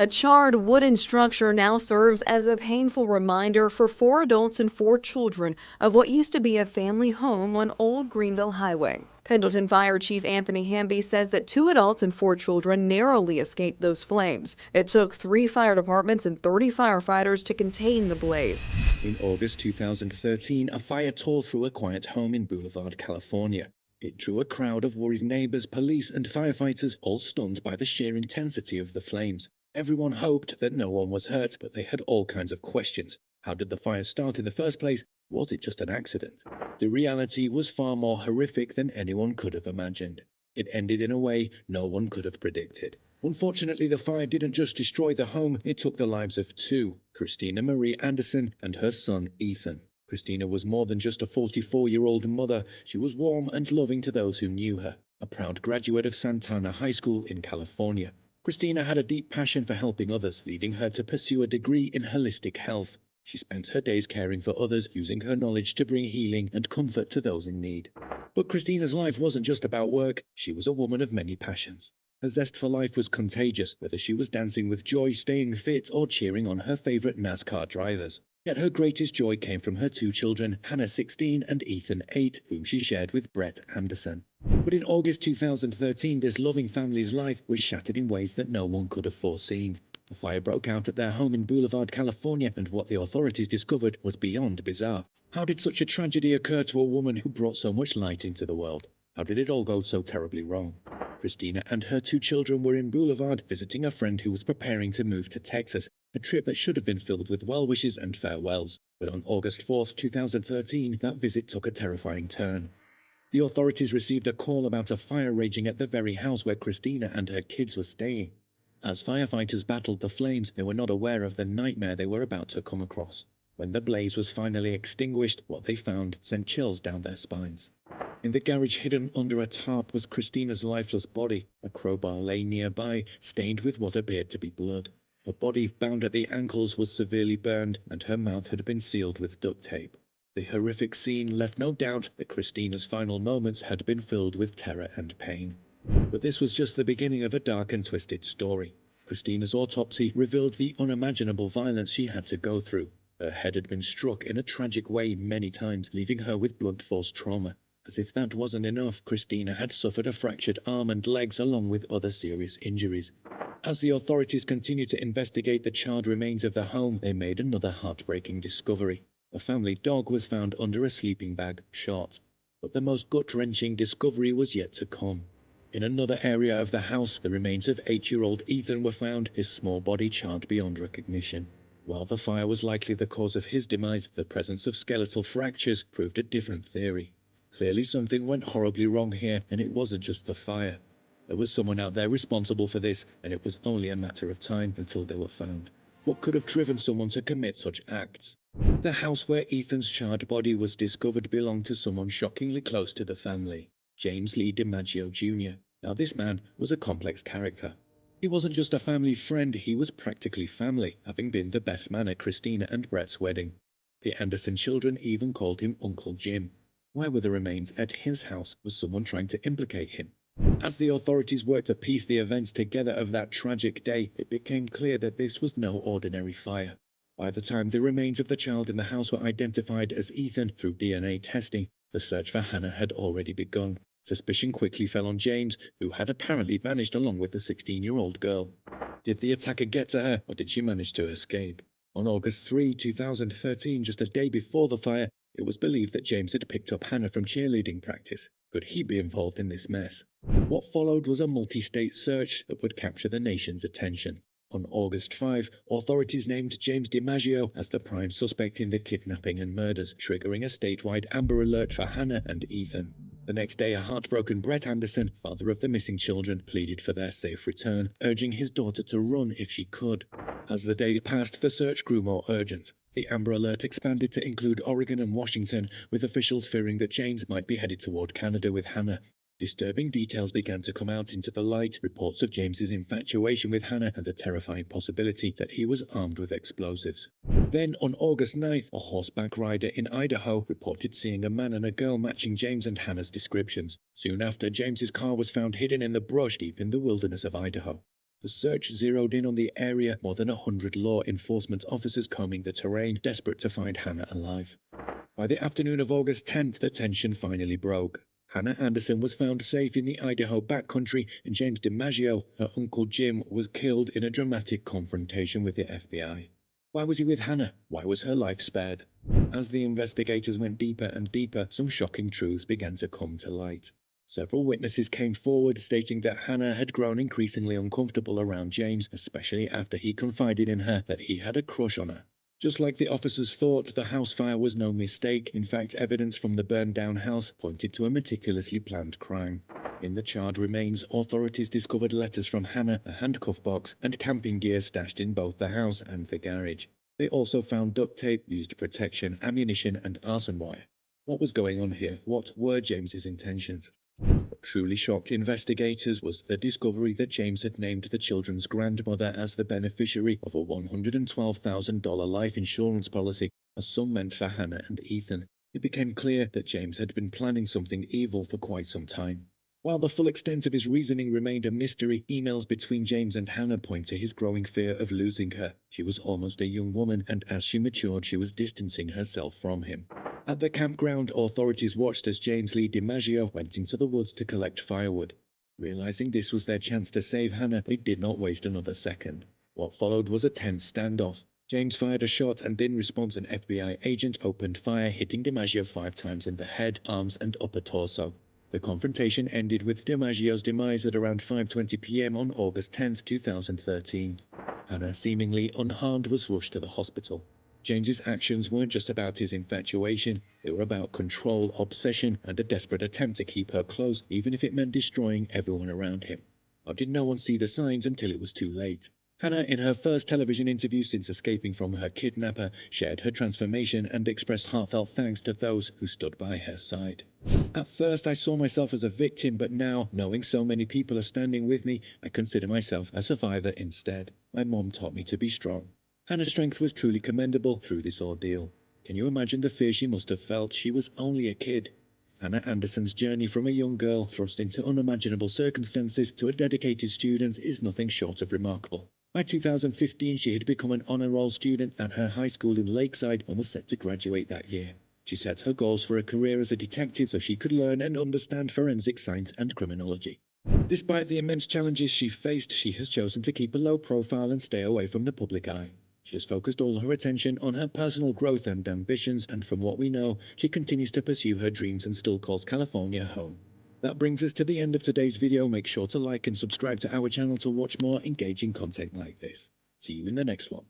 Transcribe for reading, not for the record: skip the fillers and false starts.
A charred wooden structure now serves as a painful reminder for 4 adults and 4 children of what used to be a family home on Old Greenville Highway. Pendleton Fire Chief Anthony Hamby says that 2 adults and 4 children narrowly escaped those flames. It took 3 fire departments and 30 firefighters to contain the blaze. In August 2013, a fire tore through a quiet home in Boulevard, California. It drew a crowd of worried neighbors, police, and firefighters, all stunned by the sheer intensity of the flames. Everyone hoped that no one was hurt, but they had all kinds of questions. How did the fire start in the first place? Was it just an accident? The reality was far more horrific than anyone could have imagined. It ended in a way no one could have predicted. Unfortunately, the fire didn't just destroy the home, it took the lives of 2, Christina Marie Anderson and her son Ethan. Christina was more than just a 44-year-old mother. She was warm and loving to those who knew her, a proud graduate of Santana High School in California. Christina had a deep passion for helping others, leading her to pursue a degree in holistic health. She spent her days caring for others, using her knowledge to bring healing and comfort to those in need. But Christina's life wasn't just about work. She was a woman of many passions. Her zest for life was contagious, whether she was dancing with joy, staying fit, or cheering on her favorite NASCAR drivers. Yet her greatest joy came from her 2 children, Hannah 16 and Ethan 8, whom she shared with Brett Anderson. But in August 2013, this loving family's life was shattered in ways that no one could have foreseen. A fire broke out at their home in Boulevard, California, and what the authorities discovered was beyond bizarre. How did such a tragedy occur to a woman who brought so much light into the world? How did it all go so terribly wrong? Christina and her 2 children were in Boulevard visiting a friend who was preparing to move to Texas, a trip that should have been filled with well wishes and farewells. But on August 4, 2013, that visit took a terrifying turn. The authorities received a call about a fire raging at the very house where Christina and her kids were staying. As firefighters battled the flames, they were not aware of the nightmare they were about to come across. When the blaze was finally extinguished, what they found sent chills down their spines. In the garage hidden under a tarp was Christina's lifeless body. A crowbar lay nearby, stained with what appeared to be blood. Her body, bound at the ankles, was severely burned, and her mouth had been sealed with duct tape. The horrific scene left no doubt that Christina's final moments had been filled with terror and pain. But this was just the beginning of a dark and twisted story. Christina's autopsy revealed the unimaginable violence she had to go through. Her head had been struck in a tragic way many times, leaving her with blunt force trauma. As if that wasn't enough, Christina had suffered a fractured arm and legs along with other serious injuries. As the authorities continued to investigate the charred remains of the home, they made another heartbreaking discovery. A family dog was found under a sleeping bag, shot. But the most gut-wrenching discovery was yet to come. In another area of the house, the remains of 8-year-old Ethan were found, his small body charred beyond recognition. While the fire was likely the cause of his demise, the presence of skeletal fractures proved a different theory. Clearly something went horribly wrong here, and it wasn't just the fire. There was someone out there responsible for this, and it was only a matter of time until they were found. What could have driven someone to commit such acts? The house where Ethan's charred body was discovered belonged to someone shockingly close to the family, James Lee DiMaggio Jr. Now this man was a complex character. He wasn't just a family friend, he was practically family, having been the best man at Christina and Brett's wedding. The Anderson children even called him Uncle Jim. Why were the remains at his house? Was someone trying to implicate him? As the authorities worked to piece the events together of that tragic day, it became clear that this was no ordinary fire. By the time the remains of the child in the house were identified as Ethan through DNA testing, the search for Hannah had already begun. Suspicion quickly fell on James, who had apparently vanished along with the 16-year-old girl. Did the attacker get to her, or did she manage to escape? On August 3, 2013, just a day before the fire, it was believed that James had picked up Hannah from cheerleading practice. Could he be involved in this mess? What followed was a multi-state search that would capture the nation's attention. On August 5, authorities named James DiMaggio as the prime suspect in the kidnapping and murders, triggering a statewide Amber Alert for Hannah and Ethan. The next day, a heartbroken Brett Anderson, father of the missing children, pleaded for their safe return, urging his daughter to run if she could. As the days passed, the search grew more urgent. The Amber Alert expanded to include Oregon and Washington, with officials fearing that James might be headed toward Canada with Hannah. Disturbing details began to come out into the light, reports of James's infatuation with Hannah and the terrifying possibility that he was armed with explosives. Then, on August 9th, a horseback rider in Idaho reported seeing a man and a girl matching James and Hannah's descriptions. Soon after, James's car was found hidden in the brush deep in the wilderness of Idaho. The search zeroed in on the area, more than 100 law enforcement officers combing the terrain, desperate to find Hannah alive. By the afternoon of August 10th, the tension finally broke. Hannah Anderson was found safe in the Idaho backcountry, and James DiMaggio, her uncle Jim, was killed in a dramatic confrontation with the FBI. Why was he with Hannah? Why was her life spared? As the investigators went deeper and deeper, some shocking truths began to come to light. Several witnesses came forward stating that Hannah had grown increasingly uncomfortable around James, especially after he confided in her that he had a crush on her. Just like the officers thought, the house fire was no mistake. In fact, evidence from the burned-down house pointed to a meticulously planned crime. In the charred remains, authorities discovered letters from Hannah, a handcuff box, and camping gear stashed in both the house and the garage. They also found duct tape, used protection, ammunition, and arson wire. What was going on here? What were James's intentions? What truly shocked investigators was the discovery that James had named the children's grandmother as the beneficiary of a $112,000 life insurance policy, a sum meant for Hannah and Ethan. It became clear that James had been planning something evil for quite some time. While the full extent of his reasoning remained a mystery, emails between James and Hannah point to his growing fear of losing her. She was almost a young woman, and as she matured, she was distancing herself from him. At the campground, authorities watched as James Lee DiMaggio went into the woods to collect firewood. Realizing this was their chance to save Hannah, they did not waste another second. What followed was a tense standoff. James fired a shot, and in response an FBI agent opened fire, hitting DiMaggio 5 times in the head, arms, and upper torso. The confrontation ended with DiMaggio's demise at around 5:20 p.m. on August 10, 2013. Hannah, seemingly unharmed, was rushed to the hospital. James's actions weren't just about his infatuation, they were about control, obsession, and a desperate attempt to keep her close, even if it meant destroying everyone around him. How did no one see the signs until it was too late? Hannah, in her first television interview since escaping from her kidnapper, shared her transformation and expressed heartfelt thanks to those who stood by her side. At first, I saw myself as a victim, but now, knowing so many people are standing with me, I consider myself a survivor instead. My mom taught me to be strong. Hannah's strength was truly commendable through this ordeal. Can you imagine the fear she must have felt? She was only a kid. Hannah Anderson's journey from a young girl thrust into unimaginable circumstances to a dedicated student is nothing short of remarkable. By 2015, she had become an honor roll student at her high school in Lakeside and was set to graduate that year. She set her goals for a career as a detective so she could learn and understand forensic science and criminology. Despite the immense challenges she faced, she has chosen to keep a low profile and stay away from the public eye. She has focused all her attention on her personal growth and ambitions, and from what we know, she continues to pursue her dreams and still calls California home. That brings us to the end of today's video. Make sure to like and subscribe to our channel to watch more engaging content like this. See you in the next one.